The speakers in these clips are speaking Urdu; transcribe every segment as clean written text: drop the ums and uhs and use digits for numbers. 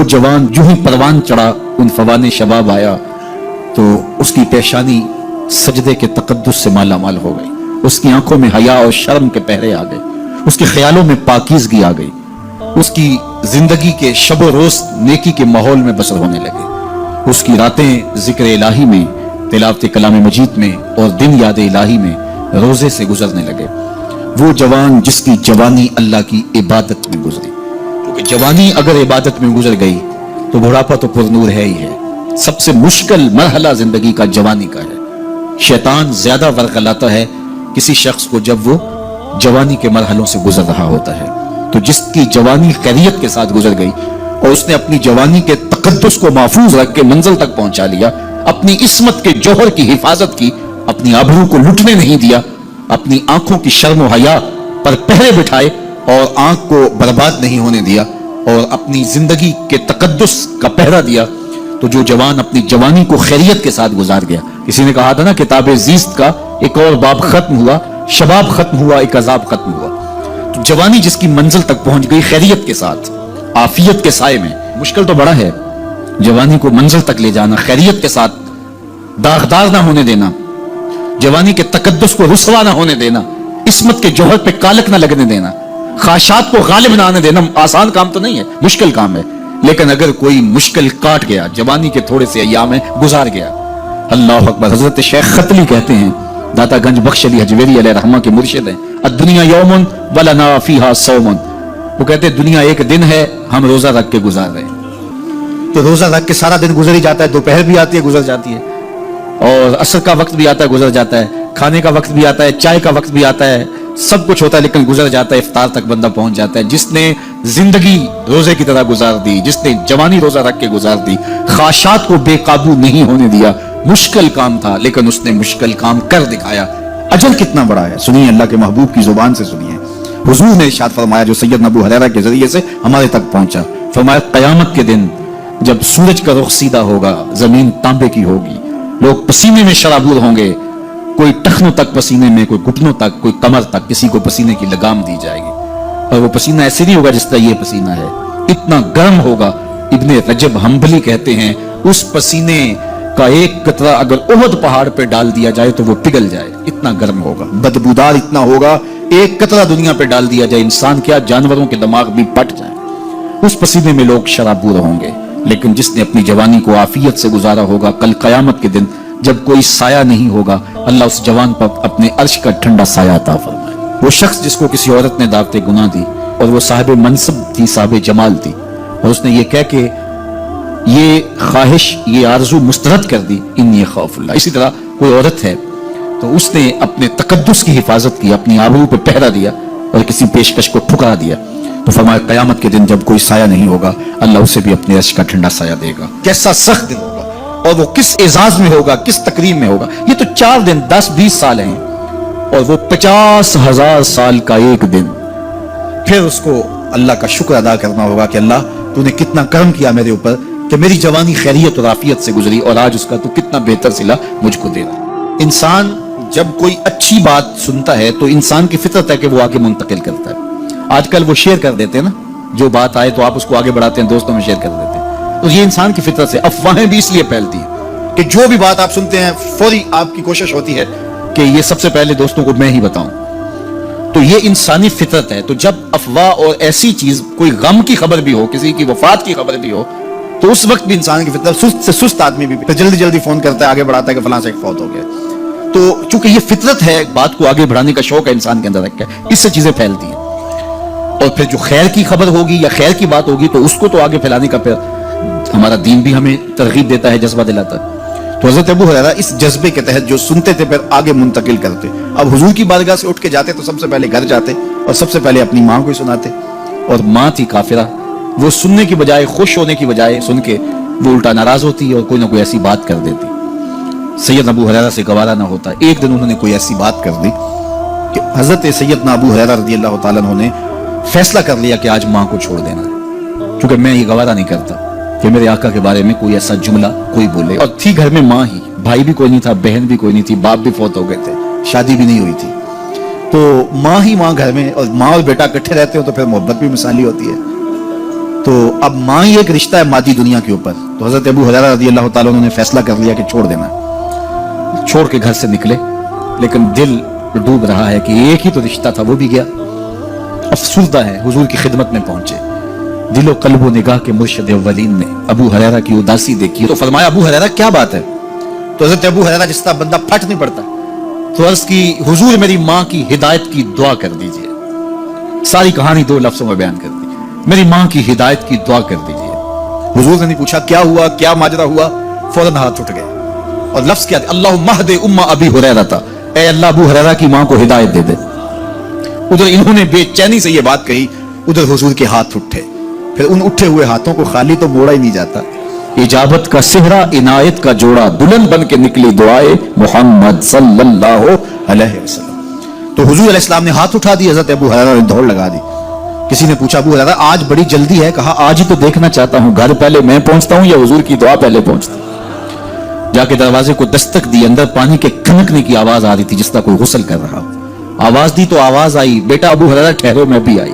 وہ جوان جو ہی پروان چڑھا ان فوان شباب آیا تو اس کی پیشانی سجدے کے تقدس سے مالا مال ہو گئی، اس کی آنکھوں میں حیا اور شرم کے پہرے آ گئے، اس کے خیالوں میں پاکیزگی آ گئی، اس کی زندگی کے شب و روز نیکی کے ماحول میں بسر ہونے لگے، اس کی راتیں ذکر الہی میں، تلاوت کلام مجید میں اور دن یاد الہی میں روزے سے گزرنے لگے۔ وہ جوان جس کی جوانی اللہ کی عبادت میں گزری، کیونکہ جوانی اگر عبادت میں گزر گئی تو بڑھاپا تو پرنور ہے ہی ہے۔ سب سے مشکل مرحلہ زندگی کا جوانی کا ہے۔ شیطان زیادہ ورغلاتا ہے کسی شخص کو جب وہ جوانی کے مرحلوں سے گزر رہا ہوتا ہے۔ تو جس کی جوانی خیریت کے ساتھ گزر گئی اور اس نے اپنی جوانی کے تقدس کو محفوظ رکھ کے منزل تک پہنچا لیا، اپنی عصمت کے جوہر کی حفاظت کی، اپنی آبرو کو لٹنے نہیں دیا، اپنی آنکھوں کی شرم و حیا پر پہرے بٹھائے اور آنکھ کو برباد نہیں ہونے دیا اور اپنی زندگی کے تقدس کا پہرا دیا، تو جو جوان اپنی جوانی کو خیریت کے ساتھ گزار گیا۔ کسی نے کہا تھا نا، کتاب زیست کا ایک اور باب ختم ہوا، شباب ختم ہوا، ایک عذاب ختم ہوا۔ تو جوانی جس کی منزل تک پہنچ گئی خیریت کے ساتھ، عافیت کے سائے میں، مشکل تو بڑا ہے جوانی کو منزل تک لے جانا، خیریت کے ساتھ، داغدار نہ ہونے دینا، جوانی کے تقدس کو رسوا نہ ہونے دینا، عصمت کے جوہر پہ کالک نہ لگنے دینا، خواہشات کو غالب نہ آنے دینا۔ آسان کام تو نہیں ہے، مشکل کام ہے، لیکن اگر کوئی مشکل کاٹ گیا، جوانی کے تھوڑے سے ایام میں گزار گیا، اللہ اکبر۔ حضرت شیخ خطلی کہتے ہیں، داتا گنج بخش علی حجویری علیہ رحمہ کے مرشد ہیں، الدنیا یوم ولنا فیہا صوم، وہ کہتے ہیں دنیا ایک دن ہے، ہم روزہ رکھ کے گزار رہے ہیں۔ تو روزہ رکھ کے سارا دن گزر ہی جاتا ہے، دوپہر بھی آتی ہے گزر جاتی ہے، اور عصر کا وقت بھی آتا ہے گزر جاتا ہے، کھانے کا وقت بھی آتا ہے، چائے کا وقت بھی آتا ہے، سب کچھ ہوتا ہے، لیکن گزر جاتا ہے، افطار تک بندہ پہنچ جاتا ہے۔ جس نے زندگی روزے کی طرح گزار دی، جس نے جوانی روزہ رکھ کے گزار دی، خواہشات کو بے قابو نہیں ہونے دیا، مشکل کام تھا لیکن اس نے مشکل کام کر دکھایا۔ اجر کتنا بڑا ہے، سنیے اللہ کے محبوب کی زبان سے سنیے۔ حضور نے ارشاد فرمایا جو سیدنا ابو ہریرہ کے ذریعے سے ہمارے تک پہنچا، فرمایا قیامت کے دن جب سورج کا رخ سیدھا ہوگا، زمین تانبے کی ہوگی، لوگ پسینے میں شرابور ہوں گے، کوئی ٹخنوں تک پسینے میں، کوئی گھٹنوں تک، کوئی کمر تک، کسی کو پسینے کی لگام دی جائے گی، اور وہ پسینہ ایسے نہیں ہوگا جس طرح یہ پسینہ ہے، اتنا گرم ہوگا۔ ابن رجب حنبلی کہتے ہیں اس پسینے کا ایک قطرہ اگر احد پہاڑ پہ ڈال دیا جائے تو وہ پگھل جائے، اتنا گرم ہوگا، بدبودار اتنا ہوگا، ایک قطرہ دنیا پہ ڈال دیا جائے، انسان کیا جانوروں کے دماغ بھی پٹ جائیں، اس پسینے میں لوگ شرابور ہوں گے۔ لیکن جس نے اپنی جوانی کو عافیت سے گزارا ہوگا، کل قیامت کے دن جب کوئی سایہ نہیں ہوگا، اللہ اس جوان پر اپنے عرش کا ٹھنڈا سایہ عطا فرمائے۔ وہ شخص جس کو کسی عورت نے دعوت گناہ دی اور وہ صاحب منصب تھی، صاحب جمال تھی، اور اس نے یہ کہہ کے یہ خواہش، یہ آرزو مسترد کر دی، انی خوف اللہ۔ اسی طرح کوئی عورت ہے تو اس نے اپنے تقدس کی حفاظت کی، اپنی آبرو پہ پہرا دیا اور کسی پیشکش کو ٹھکرا دیا، تو فرمایا قیامت کے دن جب کوئی سایہ نہیں ہوگا، اللہ اسے بھی اپنے عرش کا ٹھنڈا سایہ دے گا۔ کیسا سخت دن ہوگا، اور وہ کس اعزاز میں ہوگا، کس تکریم میں ہوگا۔ یہ تو 4 دن 10-20 سال ہیں، اور وہ 50,000 سال کا ایک دن۔ پھر اس کو اللہ کا شکر ادا کرنا ہوگا کہ اللہ تو نے کتنا کرم کیا میرے اوپر کہ میری جوانی خیریت اور عافیت سے گزری، اور آج اس کا تو کتنا بہتر صلہ مجھ کو دے رہا۔ انسان جب کوئی اچھی بات سنتا ہے تو انسان کی فطرت ہے کہ وہ آگے منتقل کرتا ہے۔ آج کل وہ شیئر کر دیتے ہیں نا، جو بات آئے تو آپ اس کو آگے بڑھاتے ہیں، دوستوں میں شیئر کر دیتے ہیں، تو یہ انسان کی فطرت سے۔ افواہیں بھی اس لیے پھیلتی ہیں کہ جو بھی بات آپ سنتے ہیں فوری آپ کی کوشش ہوتی ہے کہ یہ سب سے پہلے دوستوں کو میں ہی بتاؤں، تو یہ انسانی فطرت ہے۔ تو جب افواہ اور ایسی چیز، کوئی غم کی خبر بھی ہو، کسی کی وفات کی خبر بھی ہو، تو اس وقت بھی انسان کی فطرت، سست سے سست آدمی بھی جلدی جلدی فون کرتا ہے، آگے بڑھاتا ہے کہ فلاں سے ایک فوت ہو گیا۔ تو چونکہ یہ فطرت ہے، بات کو آگے بڑھانے کا شوق ہے انسان کے اندر رکھا ہے، اس سے چیزیں پھیلتی ہیں۔ اور پھر جو خیر کی خبر ہوگی یا خیر کی بات ہوگی تو اس کو تو آگے پھیلانے کا پھر ہمارا دین بھی ہمیں ترغیب دیتا ہے، جذبہ دلاتا ہے۔ تو حضرت ابو ہریرہ اس جذبے کے تحت جو سنتے تھے پھر آگے منتقل کرتے۔ اب حضور کی بارگاہ سے اٹھ کے جاتے تو سب سے پہلے گھر جاتے اور سب سے پہلے اپنی ماں کو ہی سناتے، اور ماں تھی کافرہ، وہ سننے کی بجائے، خوش ہونے کی بجائے سن کے وہ الٹا ناراض ہوتی اور کوئی نہ کوئی ایسی بات کر دیتی۔ سید ابو ہریرہ سے گوارا نہ ہوتا۔ ایک دن انہوں نے کوئی ایسی بات کر دی کہ حضرت سیدنا ابو ہریرہ رضی اللہ تعالیٰ عنہ نے فیصلہ کر لیا کہ آج ماں کو چھوڑ دینا ہے، کیونکہ میں یہ گوارا نہیں کرتا کہ میرے آقا کے بارے میں کوئی ایسا جملہ کوئی بولے۔ اور تھی گھر میں ماں ہی، بھائی بھی کوئی نہیں تھا، بہن بھی کوئی نہیں تھی، باپ بھی فوت ہو گئے تھے، شادی بھی نہیں ہوئی تھی، تو ماں ہی ماں گھر میں، اور ماں اور بیٹا اکٹھے رہتے ہو تو پھر محبت بھی مثالی ہوتی ہے۔ تو اب ماں ہی ایک رشتہ ہے مادی دنیا کے اوپر. تو حضرت ابو ہریرہ رضی اللہ تعالیٰ عنہ نے فیصلہ کر لیا کہ چھوڑ دینا. چھوڑ کے گھر سے نکلے, لیکن دل ڈوب رہا ہے کہ ایک ہی تو رشتہ تھا, وہ بھی گیا. افسردہ ہے, حضور کی خدمت میں پہنچے. دل و قلب و نگاہ کے مرشد اولین نے ابو ہریرہ کی اداسی دیکھی تو فرمایا ابو ہریرہ کیا بات ہے؟ تو حضرت ابو ہریرہ جس طرح بندہ پھٹ نہیں پڑتا, تو عرض کی حضور میری ماں کی ہدایت کی دعا کر دیجئے. ساری کہانی 2 لفظوں میں بیان کر دی, میری ماں کی ہدایت کی دعا کر دیجئے. حضور نے نہیں پوچھا کیا ہوا, کیا ماجرا ہوا, فوراً ہاتھ اٹھ گئے. اور لفظ کیا تھا؟ اللہم اہد ام ابی ہریرہ تھا, اے اللہ ابو ہریرہ کی ماں کو ہدایت دے دے. ادھر انہوں نے بے چینی سے یہ بات کہی, ادھر حضور کے ہاتھ اٹھے. پھر ان اٹھے ہوئے ہاتھوں کو خالی تو موڑا ہی نہیں جاتا. اجابت کا صحرا, عنایت کا جوڑا, دلہن بن کے نکلی دعائے محمد صلی اللہ علیہ وسلم. تو حضور علیہ السلام نے ہاتھ اٹھا دی, حضرت ابو ہریرہ نے دوڑ لگا دی. کسی نے پوچھا ابو ہریرہ آج بڑی جلدی ہے؟ کہا آج ہی تو دیکھنا چاہتا ہوں, گھر پہلے میں پہنچتا ہوں یا حضور کی دعا پہلے پہنچتا ہوں. جا کے دروازے کو دستک دی, اندر پانی کے کھنکنے کی آواز آ رہی تھی جس طرح کوئی غسل کر رہا. آواز دی تو آواز آئی, بیٹا ابو ہریرہ ٹھہرو میں بھی آئی.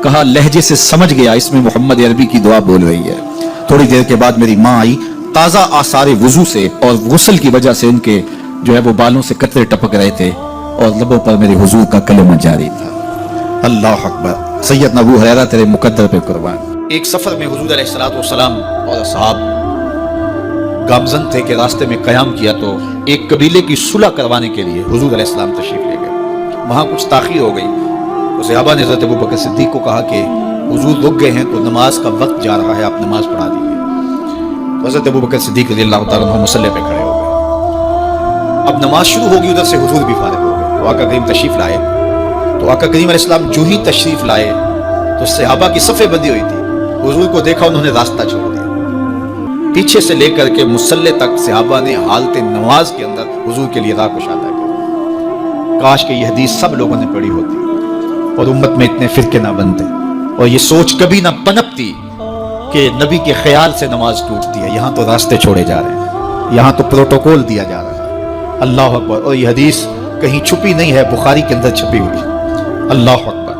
کہا لہجے سے سمجھ گیا اس میں محمد عربی کی دعا بول رہی ہے. تھوڑی دیر کے بعد میری ماں آئی, تازہ آثار وضو سے اور غسل کی وجہ سے ان کے جو ہے وہ بالوں سے قطرے ٹپک رہے تھے اور لبوں پر میرے حضور کا کلمہ جاری تھا. اللہ اکبر. سیدنا ابو ہریرہ تیرے مقدر پہ قربان. ایک سفر میں حضور علیہ الصلوۃ والسلام اور اصحاب گامزن تھے کہ راستے میں قیام کیا, تو ایک قبیلے کی صلح کروانے کے لیے حضور علیہ السلام تشریف لے گئے. وہاں کچھ تاخیر ہو گئی تو صحابہ نے حضرت ابوبکر صدیق کو کہا کہ حضور رک گئے ہیں تو نماز کا وقت جا رہا ہے, آپ نماز پڑھا دیجیے. تو حضرت ابوبکر صدیق رضی اللہ تعالیٰ عنہ مصلی پہ کھڑے ہو گئے. اب نماز شروع ہوگی, ادھر سے حضور بھی فارغ ہو گئے. تو آقا کریم تشریف لائے. تو آقا کریم علیہ السلام جو ہی تشریف لائے تو صحابہ کی صفیں بندی ہوئی تھی. حضور کو دیکھا, انہوں نے راستہ چھوڑ دیا. پیچھے سے لے کر کے مصلی تک صحابہ نے حالت نماز کے اندر حضور کے لیے راہ کشادہ کیا. کاش کہ یہ حدیث سب لوگوں نے پڑھی ہوتی اور امت میں اتنے فرقے نہ بنتے اور یہ سوچ کبھی نہ پنپتی کہ نبی کے خیال سے نماز ٹوٹتی ہے. یہاں تو راستے چھوڑے جا رہے ہیں, یہاں تو پروٹوکول دیا جا رہا ہے. اللہ اکبر. اور یہ حدیث کہیں چھپی نہیں ہے, بخاری کے اندر چھپی ہوئی. اللہ اکبر.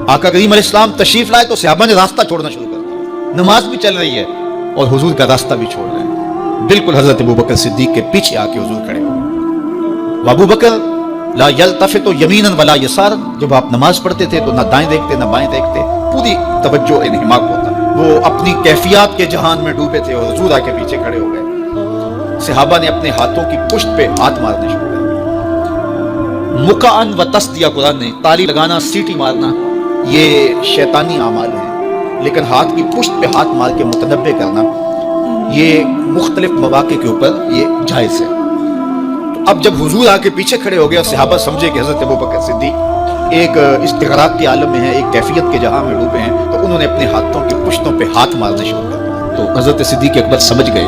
آقا کریم علیہ السلام تشریف لائے تو صحابہ نے راستہ چھوڑنا شروع کر دیا. نماز بھی چل رہی ہے اور حضور کا راستہ بھی چھوڑ رہے ہیں. بالکل حضرت ابوبکر صدیق کے پیچھے آ کے حضور کھڑے ہوئے. ابو بکر لا یلتفت یمینا ولا یسارا, جب آپ نماز پڑھتے تھے تو نہ دائیں دیکھتے نہ بائیں دیکھتے, پوری توجہ انہماک ہوتا. وہ اپنی کیفیات کے جہان میں ڈوبے تھے اور حضور آ کے پیچھے کھڑے ہو گئے. صحابہ نے اپنے ہاتھوں کی پشت پہ ہاتھ مارنے شروع کر دیے. مکعن و تصدیہ, قرآن نے تالی لگانا, سیٹی مارنا یہ شیطانی اعمال ہیں, لیکن ہاتھ کی پشت پہ ہاتھ مار کے متنبع کرنا یہ مختلف مواقع کے اوپر یہ جائز ہے. تو اب جب حضور آ کے پیچھے کھڑے ہو گئے اور صحابہ سمجھے کہ حضرت ابوبکر صدیق ایک استغراق کے عالم میں ہیں, ایک کیفیت کے جہاں میں ڈوبے ہیں, تو انہوں نے اپنے ہاتھوں کی پشتوں پہ ہاتھ مارنے شروع کر دیا. تو حضرت صدیق اکبر سمجھ گئے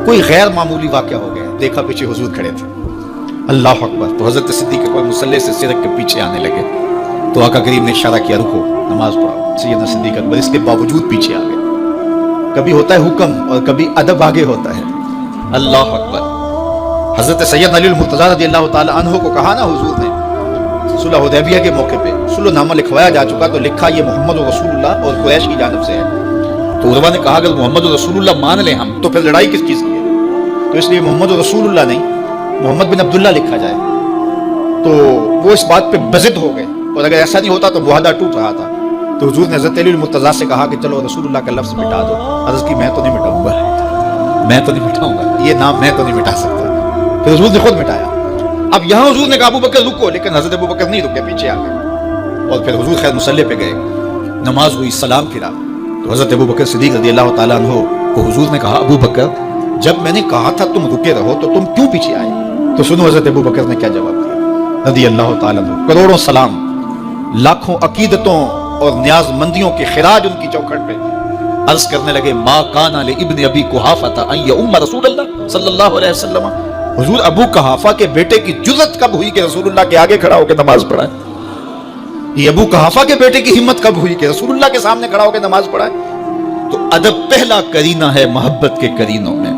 کوئی غیر معمولی واقعہ ہو گیا. دیکھا پیچھے حضور کھڑے تھے. اللہ اکبر. تو حضرت صدیق اکبر مصلی سے سرک کے پیچھے آنے لگے. تو آقا کریم نے اشارہ کیا رکو, نماز پڑھو. سیدنا صدیق اکبر اس کے باوجود پیچھے آ گئے. کبھی ہوتا ہے حکم اور کبھی ادب آگے ہوتا ہے. اللہ اکبر. حضرت سیدنا علی المرتضیٰ رضی اللہ تعالی عنہ کو کہا نا حضور نے صلح حدیبیہ کے موقع پہ, صلح نامہ لکھوایا جا چکا تو لکھا یہ محمد رسول اللہ اور قریش کی جانب سے ہے. تو عربا نے کہا اگر محمد رسول اللہ مان لیں ہم تو پھر لڑائی کس چیز کی ہے؟ تو اس لیے محمد رسول اللہ نہیں, محمد بن عبداللہ لکھا جائے. تو وہ اس بات پہ بضد ہو گئے, اور اگر ایسا نہیں ہوتا تو معاہدہ ٹوٹ رہا تھا. تو حضور نے حضرت علی المرتضیٰ سے کہا کہ چلو رسول اللہ کا لفظ مٹا دو. حضرت کی میں تو نہیں مٹاؤں گا, میں تو نہیں مٹاؤں گا, یہ نام میں تو نہیں مٹا سکتا. پھر حضور نے خود مٹایا. اب یہاں حضور نے کہا ابو بکر رکو, لیکن حضرت ابو بکر نہیں رکے, پیچھے آ گئے. اور پھر حضور خیر مصلی پہ گئے, نماز ہوئی, سلام پھرا. تو حضرت ابو بکر صدیق رضی اللہ تعالیٰ عنہ کو حضور نے کہا ابو بکر جب میں نے کہا تھا تم رکے رہو تو تم کیوں پیچھے آئے؟ تو سنو حضرت ابو بکر نے کیا جواب دیا رضی اللہ تعالیٰ عنہ. کروڑوں سلام, لاکھوں عقیدتوں اور نیاز مندیوں کے خراج ان کی چوکھٹ پہ. عرض کرنے لگے ما کان لابن ابی قحافہ ان یؤم رسول اللہ صلی اللہ علیہ وسلم. حضور ابو قحافہ کے بیٹے کی جرأت کب ہوئی کہ رسول اللہ کے آگے کھڑا ہو کے نماز پڑھائے؟ یہ ابو قحافہ کے بیٹے کی ہمت کب ہوئی کہ رسول اللہ کے سامنے کھڑا ہو کے نماز پڑھائے؟ تو ادب پہلا کرینہ ہے محبت کے کرینوں میں.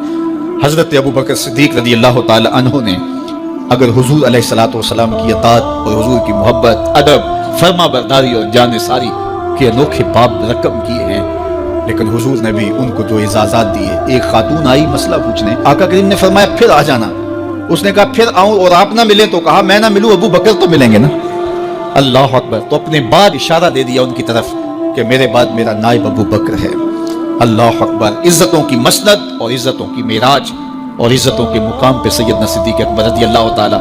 حضرت ابو بکر صدیق رضی اللہ تعالی عنہ نے اگر حضور علیہ الصلوۃ والسلام کی اطاعت اور حضور کی محبت, ادب, فرما برداری اور جان ساری کے انوکھے باب رقم کیے ہیں لیکن حضور نے بھی ان کو جو اجازت دیے. ایک خاتون آئی مسئلہ پوچھنے, آقا کریم نے فرمایا پھر آ جانا. اس نے کہا پھر آؤں اور آپ نہ ملیں, تو کہا میں نہ ملوں ابو بکر تو ملیں گے نا. اللہ اکبر. تو اپنے بعد اشارہ دے دیا ان کی طرف کہ میرے بعد میرا نائب ابو بکر ہے. اللہ اکبر. عزتوں کی مسند اور عزتوں کی معراج اور عزتوں کے مقام پہ سیدنا صدیق اکبر رضی اللہ تعالی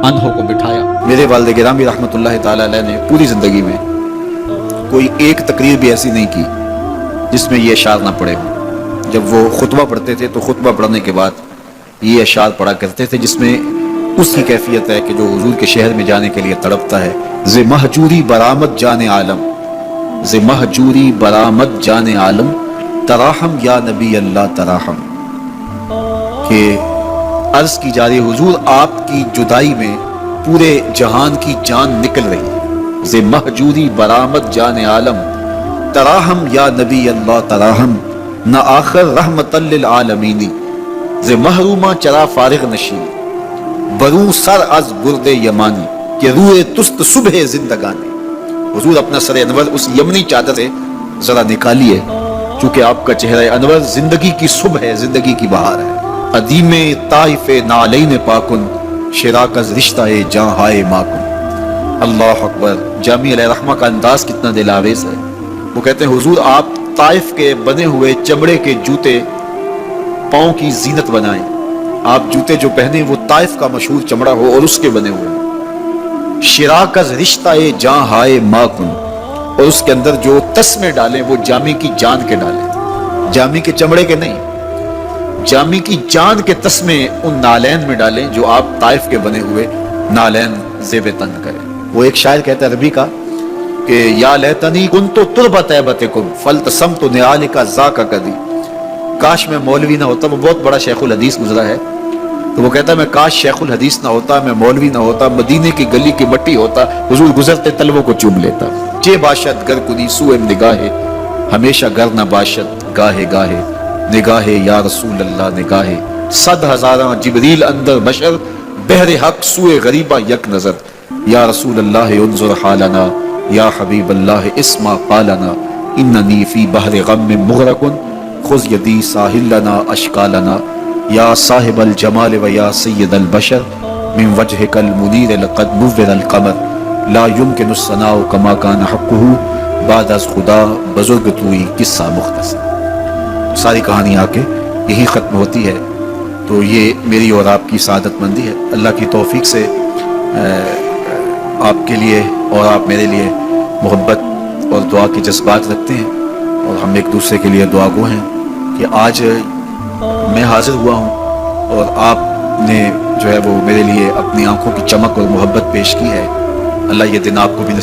عنہ کو بٹھایا. میرے والد گرامی رحمۃ اللہ تعالی علیہ نے پوری زندگی میں کوئی ایک تقریر بھی ایسی نہیں کی جس میں یہ اشعار نہ پڑے ہوں. جب وہ خطبہ پڑھتے تھے تو خطبہ پڑھنے کے بعد یہ اشعار پڑھا کرتے تھے جس میں اس کی کیفیت ہے کہ جو حضور کے شہر میں جانے کے لیے تڑپتا ہے. ز مہجوری برآمد جان عالم, ز مہجوری برآمد جان عالم, تراہم یا نبی اللہ تراہم. کہ عرض کی جا رہی حضور آپ کی جدائی میں پورے جہان کی جان نکل رہی ہے. ز مہجوری برآمد جان عالم, تراہم یا نبی اللہ تراہم, نہ آخر رحمت للعالمین. ز محرومہ چرا فارغ نشین, بروں سر از برد یمانی, کہ روئے تست صبح زندگانی. حضور اپنا سر انور اس یمنی چادر سے ذرا نکالیے, چونکہ آپ کا چہرہ انور زندگی کی صبح ہے, زندگی کی بہار ہے. قدیم طائف نالین پاکن, شراک از رشتہ جاں ہائے ماکن. اللہ اکبر. جامی علیہ رحمہ کا انداز کتنا دل آویز ہے. وہ کہتے ہیں حضور آپ طائف کے بنے ہوئے چمڑے کے جوتے پاؤں کی زینت بنائیں. آپ جوتے جو پہنے وہ طائف کا مشہور چمڑا ہو اور اس کے بنے ہوئے. شراک از رشتہ جاں ہائے ماکن, اور اس کے اندر جو تسمے ڈالیں وہ جامی کی جان کے ڈالیں, جامی کے چمڑے کے نہیں, جامی کی جان کے تسمے ان نالین میں ڈالیں جو آپ طائف کے بنے ہوئے نالین زیب تن کریں. وہ ایک شاعر کہتا ہے عربی کا کہ یا لیتنی کنت تربت ایبتکم فلتسمت نعالک ذاک کدی. کاش میں مولوی نہ ہوتا. وہ بہت بڑا شیخ الحدیث گزرا ہے, تو وہ کہتا ہے میں کاش شیخ الحدیث نہ ہوتا, میں مولوی نہ ہوتا, مدینے کی گلی کی مٹی ہوتا, حضور گزرتے تلووں کو چوم لیتا. چے باشد گر کنی سوئے نگاہے, ہمیشہ گر نہ باشد گاہے گاہے, نگاہے یا رسول اللہ نگاہے, صد ہزاراں جبریل اندر بشر, بہر حق سوئے غریبہ یک نظر. یا رسول اللہ انظر حالنا, یا حبیب اللہ اسما قالنا, اننی فی بحر غم مغرقن, خذ یدی ساحل لنا اشکالنا. یا صاحب الجمال و یا سید البشر, من وجهک المنیر لقد نور القمر, لا يمکن الثناء کما کان حقہ, بعد از خدا بزرگ توئی قصہ مختصر. ساری کہانی آ کے یہی ختم ہوتی ہے. تو یہ میری اور آپ کی سعادت مندی ہے. اللہ کی توفیق سے آپ کے لیے اور آپ میرے لیے محبت اور دعا کے جذبات رکھتے ہیں, اور ہم ایک دوسرے کے لیے دعا گو ہیں کہ آج میں حاضر ہوا ہوں اور آپ نے جو ہے وہ میرے لیے اپنی آنکھوں کی چمک اور محبت پیش کی ہے. اللہ یہ دن آپ کو بھی نصیب